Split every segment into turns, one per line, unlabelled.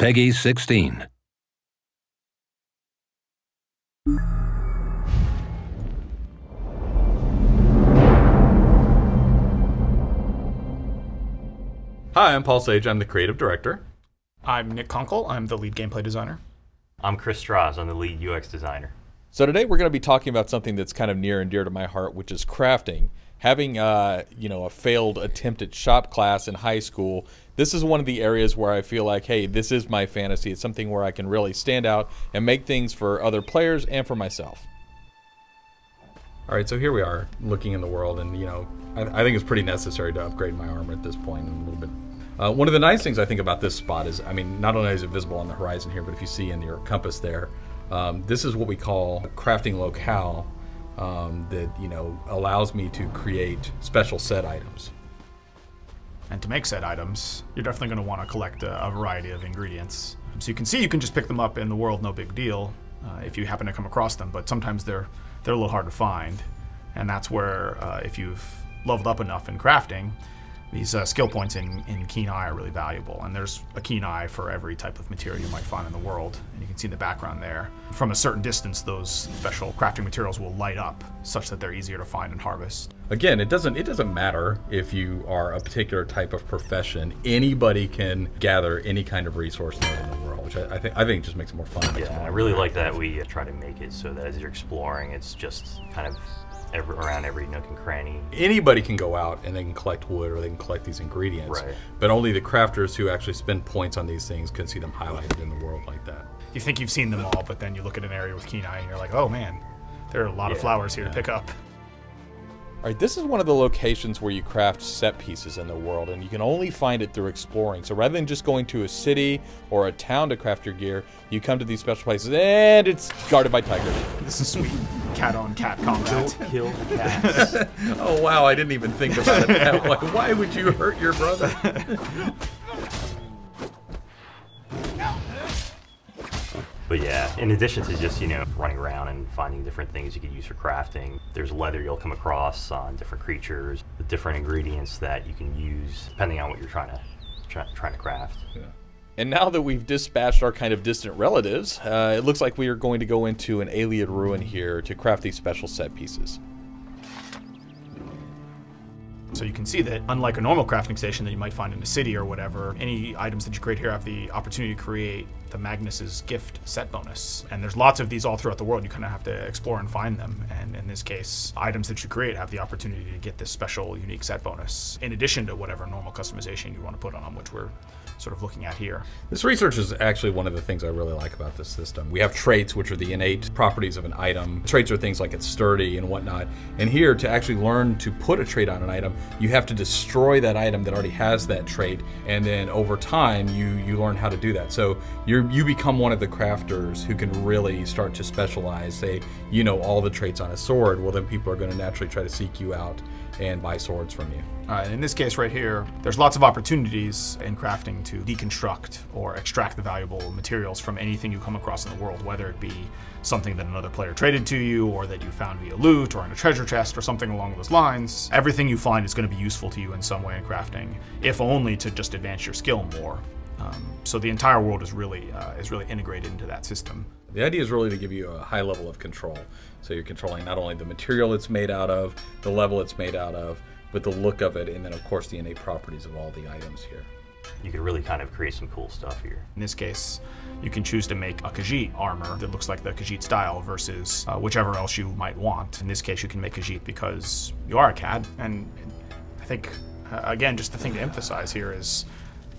PEGI 16.
Hi, I'm Paul Sage. I'm the creative director.
I'm Nick Kunkel. I'm the lead gameplay designer.
I'm Chris Strauss. I'm the lead UX designer.
So today we're going to be talking about something that's kind of near and dear to my heart, which is crafting. Having a failed attempt at shop class in high school, this is one of the areas where I feel like, hey, this is my fantasy. It's something where I can really stand out and make things for other players and for myself. All right, so here we are looking in the world, and I think it's pretty necessary to upgrade my armor at this point a little bit. One of the nice things I think about this spot is, not only is it visible on the horizon here, but if you see in your compass there, this is what we call a crafting locale that allows me to create special set items.
And to make set items, you're definitely going to want to collect a variety of ingredients. So you can see you can just pick them up in the world, no big deal, if you happen to come across them, but sometimes they're a little hard to find. And that's where, if you've leveled up enough in crafting, these skill points in keen eye are really valuable, and there's a keen eye for every type of material you might find in the world, and you can see in the background there. From a certain distance, those special crafting materials will light up such that they're easier to find and harvest.
Again, it doesn't matter if you are a particular type of profession. Anybody can gather any kind of resource node in the world, which I think just makes it more fun.
Yeah, I really like that we try to make it so that as you're exploring, it's just kind of around every nook and cranny.
Anybody can go out and they can collect wood or they can collect these ingredients,
right.
But only the crafters who actually spend points on these things can see them highlighted in the world like that.
You think you've seen them all, but then you look at an area with keen eye and you're like, oh man, there are a lot of flowers here to pick up.
All right, this is one of the locations where you craft set pieces in the world, and you can only find it through exploring. So rather than just going to a city or a town to craft your gear, you come to these special places, and it's guarded by tigers.
This is sweet cat-on-cat combat.
Don't kill the cats.
Oh wow, I didn't even think about it that way. Why would you hurt your brother?
But yeah, in addition to just, running around and finding different things you could use for crafting, there's leather you'll come across on different creatures, the different ingredients that you can use depending on what you're trying to craft.
Yeah. And now that we've dispatched our kind of distant relatives, it looks like we are going to go into an alien ruin here to craft these special set pieces.
So you can see that, unlike a normal crafting station that you might find in a city or whatever, any items that you create here have the opportunity to create the Magnus's gift set bonus. And there's lots of these all throughout the world. You kind of have to explore and find them. And in this case, items that you create have the opportunity to get this special, unique set bonus, in addition to whatever normal customization you want to put on them, which we're sort of looking at here.
This research is actually one of the things I really like about this system. We have traits, which are the innate properties of an item. Traits are things like it's sturdy and whatnot. And here, to actually learn to put a trait on an item, you have to destroy that item that already has that trait, and then over time, you learn how to do that. So you become one of the crafters who can really start to specialize. Say, all the traits on a sword, well then people are going to naturally try to seek you out and buy swords from you.
In this case right here, there's lots of opportunities in crafting to deconstruct or extract the valuable materials from anything you come across in the world, whether it be something that another player traded to you or that you found via loot or in a treasure chest or something along those lines. Everything you find is going to be useful to you in some way in crafting, if only to just advance your skill more. So the entire world is really integrated into that system.
The idea is really to give you a high level of control. So you're controlling not only the material it's made out of, the level it's made out of, but the look of it, and then of course the innate properties of all the items here.
You can really kind of create some cool stuff here.
In this case, you can choose to make a Khajiit armor that looks like the Khajiit style versus whichever else you might want. In this case, you can make Khajiit because you are a cat, and I think, again, just the thing to emphasize here is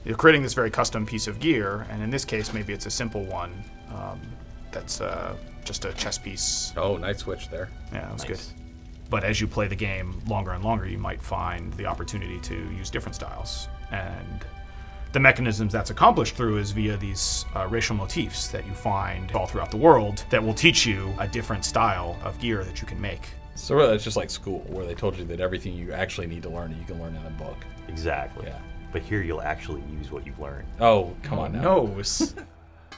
you're creating this very custom piece of gear, and in this case, maybe it's a simple one that's just a chess piece.
Oh, nice switch there.
Yeah, that was
Nice.
good. But as you play the game longer and longer, you might find the opportunity to use different styles. And the mechanisms that's accomplished through is via these racial motifs that you find all throughout the world that will teach you a different style of gear that you can make.
So really, it's just like school, where they told you that everything you actually need to learn, you can learn in a book.
Exactly.
Yeah.
But here you'll actually use what you've learned.
Oh, come on now.
Knows.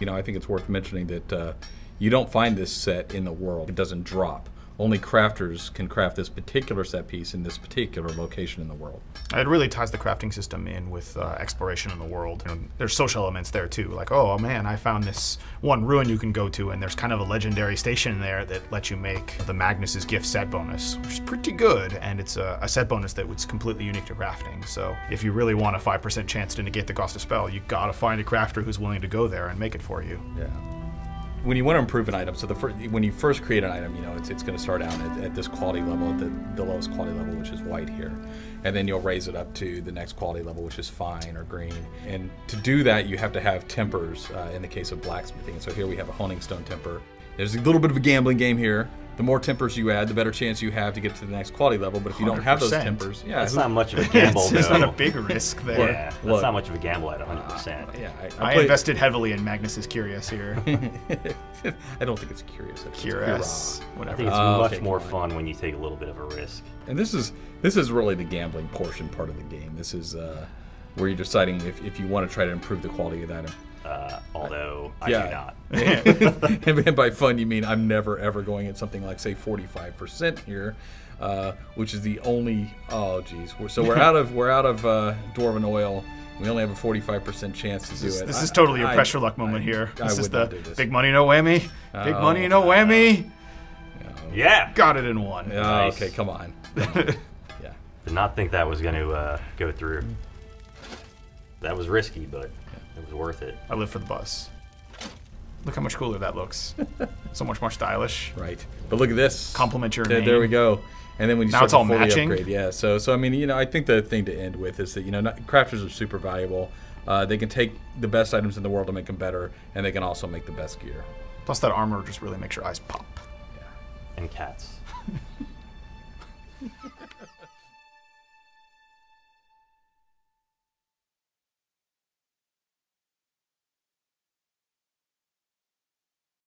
I think it's worth mentioning that you don't find this set in the world. It doesn't drop. only crafters can craft this particular set piece in this particular location in the world.
It really ties the crafting system in with exploration in the world. You know, there's social elements there too, like, oh man, I found this one ruin you can go to, and there's kind of a legendary station there that lets you make the Magnus's gift set bonus, which is pretty good, and it's a set bonus that was completely unique to crafting. So if you really want a 5% chance to negate the cost of spell, you gotta find a crafter who's willing to go there and make it for you.
Yeah. When you want to improve an item, so when you first create an item, you know, it's going to start out at this quality level, at the lowest quality level, which is white here. And then you'll raise it up to the next quality level, which is fine or green. And to do that, you have to have tempers in the case of blacksmithing. So here we have a honing stone temper. There's a little bit of a gambling game here. The more tempers you add, the better chance you have to get to the next quality level. But if you don't have those
100%.
tempers, yeah,
That's not much of a gamble, though.
It's not a big risk there.
Yeah, that's not much of a gamble at 100%.
Yeah,
I invested heavily in Magnus's Curious here.
I don't think it's curious.
Curious,
I
whatever.
think it's
Okay,
much more
come on.
fun when you take a little bit of a risk.
And this is really the gambling portion part of the game. This is where you're deciding if you want to try to improve the quality of that item.
Although I
Yeah.
do not.
And by fun, you mean I'm never ever going at something like, say, 45% here, which is the only. Oh, geez. We're out of dwarven oil. We only have a 45% chance to do it.
This is totally a pressure luck moment here.
I
This is
would
the
not do this.
big money, no whammy. Big money, no whammy.
Yeah!
Got it in one.
Nice.
Okay, come on. Yeah.
Did not think that was going to go through. That was risky, but it was worth it.
I live for the buzz. Look how much cooler that looks. So much more stylish.
Right. But look at this.
Compliment your
There
name.
we go. And then when you
Now
start
it's
to
all
fully
matching?
upgrade, yeah. So I mean, you know, I think the thing to end with is that, you know, crafters are super valuable. They can take the best items in the world to make them better, and they can also make the best gear.
Plus that armor just really makes your eyes pop.
And cats.